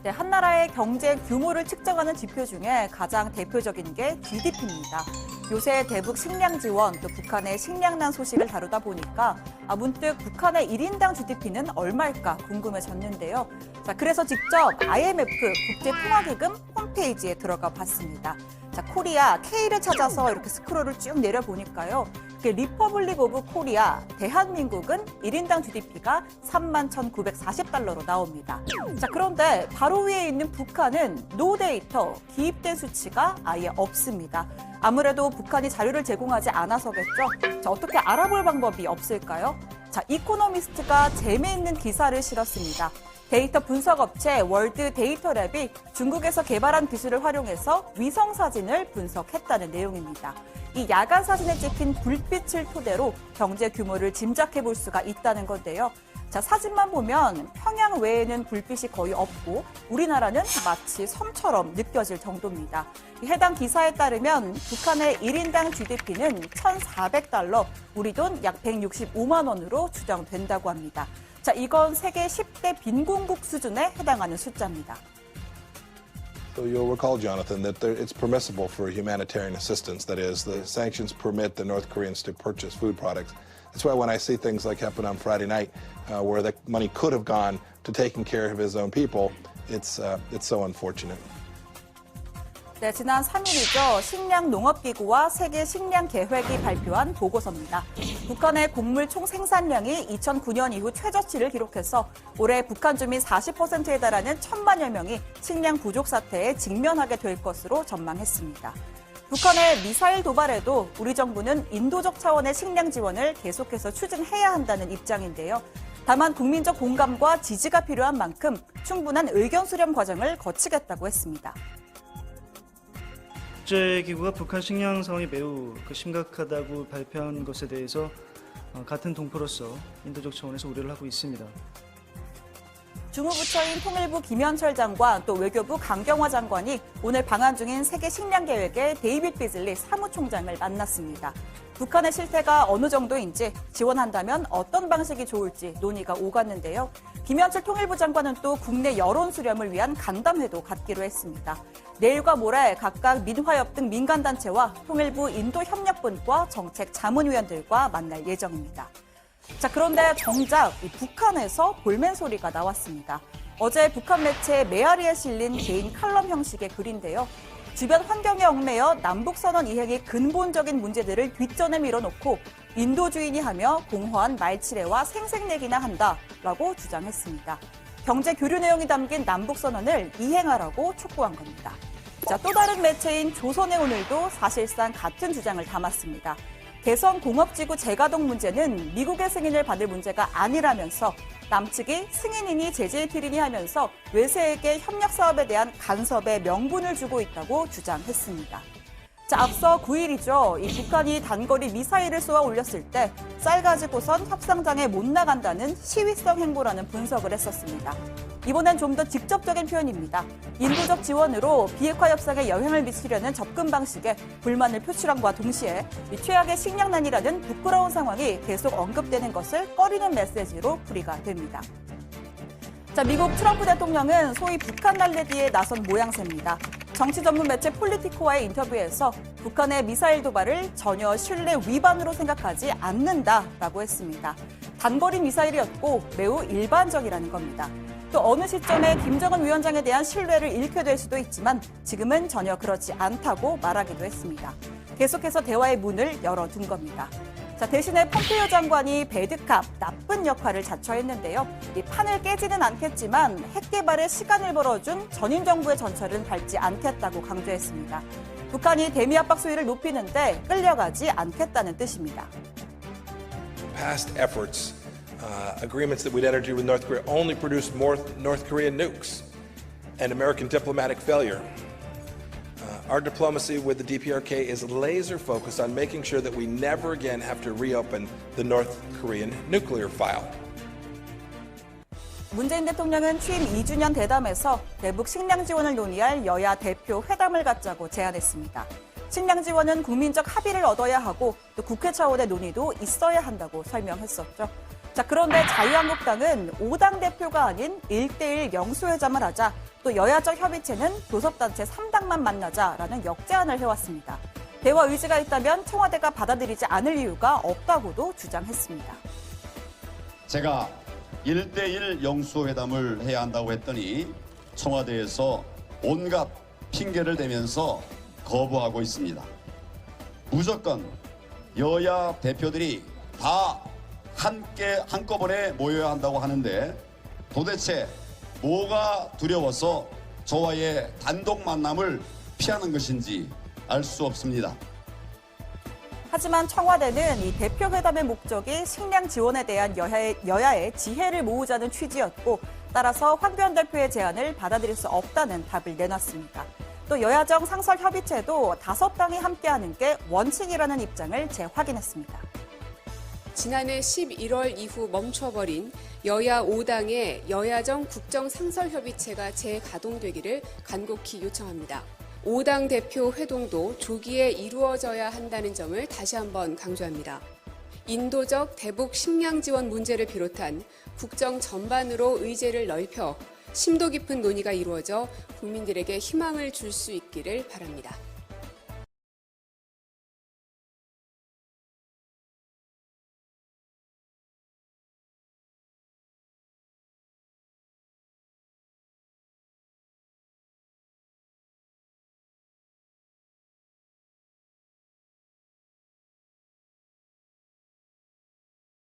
네, 한 나라의 경제 규모를 측정하는 지표 중에 가장 대표적인 게 GDP입니다. 요새 대북 식량 지원, 또 북한의 식량난 소식을 다루다 보니까 문득 북한의 1인당 GDP는 얼마일까 궁금해졌는데요. 자, 그래서 직접 IMF 국제통화기금 홈페이지에 들어가 봤습니다. 자, 코리아 K를 찾아서 이렇게 스크롤을 쭉 내려보니까요. 리퍼블릭 오브 코리아, 대한민국은 1인당 GDP가 31,940달러로 나옵니다. 자, 그런데 바로 위에 있는 북한은 노 데이터, 기입된 수치가 아예 없습니다. 아무래도 북한이 자료를 제공하지 않아서겠죠. 자, 어떻게 알아볼 방법이 없을까요? 자, 이코노미스트가 재미있는 기사를 실었습니다. 데이터 분석 업체 월드 데이터랩이 중국에서 개발한 기술을 활용해서 위성 사진을 분석했다는 내용입니다. 이 야간 사진에 찍힌 불빛을 토대로 경제 규모를 짐작해 볼 수가 있다는 건데요. 자, 사진만 보면 평양 외에는 불빛이 거의 없고 우리나라는 마치 섬처럼 느껴질 정도입니다. 해당 기사에 따르면 북한의 1인당 GDP는 1,400달러, 우리 돈 약 165만 원으로 추정된다고 합니다. 자, 이건 세계 10대 빈곤국 수준에 해당하는 숫자입니다. So you'll recall, Jonathan, that it's permissible for humanitarian assistance. That is, the sanctions permit the North Koreans to purchase food products. That's why when I see things like happened on Friday night, where the money could have gone to taking care of his own people, it's so unfortunate. 네, 지난 3일이죠. 식량농업기구와 세계식량계획이 발표한 보고서입니다. 북한의 곡물 총 생산량이 2009년 이후 최저치를 기록해서 올해 북한 주민 40%에 달하는 1,000만여 명이 식량 부족 사태에 직면하게 될 것으로 전망했습니다. 북한의 미사일 도발에도 우리 정부는 인도적 차원의 식량 지원을 계속해서 추진해야 한다는 입장인데요. 다만 국민적 공감과 지지가 필요한 만큼 충분한 의견 수렴 과정을 거치겠다고 했습니다. 국제기구가 북한 식량 상황이 매우 심각하다고 발표한 것에 대해서 같은 동포로서 인도적 차원에서 우려를 하고 있습니다. 주무부처인 통일부 김현철 장관 또 외교부 강경화 장관이 오늘 방한 중인 세계식량계획의 데이빗 비즐리 사무총장을 만났습니다. 북한의 실태가 어느 정도인지, 지원한다면 어떤 방식이 좋을지 논의가 오갔는데요. 김현철 통일부 장관은 또 국내 여론 수렴을 위한 간담회도 갖기로 했습니다. 내일과 모레 각각 민화협 등 민간단체와 통일부 인도협력분과 정책자문위원들과 만날 예정입니다. 자, 그런데 정작 북한에서 볼멘 소리가 나왔습니다. 어제 북한 매체 메아리에 실린 개인 칼럼 형식의 글인데요. 주변 환경에 얽매여 남북선언 이행의 근본적인 문제들을 뒷전에 밀어놓고 인도주의니 하며 공허한 말치레와 생색내기나 한다라고 주장했습니다. 경제 교류 내용이 담긴 남북선언을 이행하라고 촉구한 겁니다. 자, 또 다른 매체인 조선의 오늘도 사실상 같은 주장을 담았습니다. 개성 공업지구 재가동 문제는 미국의 승인을 받을 문제가 아니라면서 남측이 승인이니 제재일이니 하면서 외세에게 협력 사업에 대한 간섭에 명분을 주고 있다고 주장했습니다. 자, 앞서 9일이죠. 이 북한이 단거리 미사일을 쏘아 올렸을 때 쌀 가지고선 협상장에 못 나간다는 시위성 행보라는 분석을 했었습니다. 이번엔 좀 더 직접적인 표현입니다. 인도적 지원으로 비핵화 협상에 영향을 미치려는 접근 방식에 불만을 표출함과 동시에 최악의 식량난이라는 부끄러운 상황이 계속 언급되는 것을 꺼리는 메시지로 풀이가 됩니다. 자, 미국 트럼프 대통령은 소위 북한 날리기에 나선 모양새입니다. 정치 전문 매체 폴리티코와의 인터뷰에서 북한의 미사일 도발을 전혀 신뢰 위반으로 생각하지 않는다라고 했습니다. 단거리 미사일이었고 매우 일반적이라는 겁니다. 또 어느 시점에 김정은 위원장에 대한 신뢰를 잃게 될 수도 있지만 지금은 전혀 그렇지 않다고 말하기도 했습니다. 계속해서 대화의 문을 열어둔 겁니다. 자, 대신에 폼페이오 장관이 배드캅, 나쁜 역할을 자처했는데요. 이 판을 깨지는 않겠지만 핵 개발에 시간을 벌어준 전임 정부의 전철은 밟지 않겠다고 강조했습니다. 북한이 대미 압박 수위를 높이는데 끌려가지 않겠다는 뜻입니다. Past efforts, agreements that we'd entered with North Korea only produced more North Korean nukes and American diplomatic failure. Our diplomacy with the DPRK is laser focused on making sure that we never again have to reopen the North Korean nuclear file. 문재인 대통령은 취임 2주년 대담에서 대북 식량 지원을 논의할 여야 대표 회담을 갖자고 제안했습니다. 식량 지원은 국민적 합의를 얻어야 하고 또 국회 차원의 논의도 있어야 한다고 설명했었죠. 자, 그런데 자유한국당은 5당 대표가 아닌 1대1 영수회담을 하자, 또 여야적 협의체는 교섭단체 3당만 만나자라는 역제안을 해왔습니다. 대화 의지가 있다면 청와대가 받아들이지 않을 이유가 없다고도 주장했습니다. 제가 1대1 영수회담을 해야 한다고 했더니 청와대에서 온갖 핑계를 대면서 거부하고 있습니다. 무조건 여야 대표들이 다 함께 한꺼번에 모여야 한다고 하는데 도대체 뭐가 두려워서 저와의 단독 만남을 피하는 것인지 알 수 없습니다. 하지만 청와대는 이 대표회담의 목적이 식량 지원에 대한 여야의 지혜를 모으자는 취지였고, 따라서 황교안 대표의 제안을 받아들일 수 없다는 답을 내놨습니다. 또 여야정 상설협의체도 5당이 함께하는 게 원칙이라는 입장을 재확인했습니다. 지난해 11월 이후 멈춰버린 여야 5당의 여야정 국정상설협의체가 재가동되기를 간곡히 요청합니다. 5당 대표 회동도 조기에 이루어져야 한다는 점을 다시 한번 강조합니다. 인도적 대북 식량 지원 문제를 비롯한 국정 전반으로 의제를 넓혀 심도 깊은 논의가 이루어져 국민들에게 희망을 줄 수 있기를 바랍니다.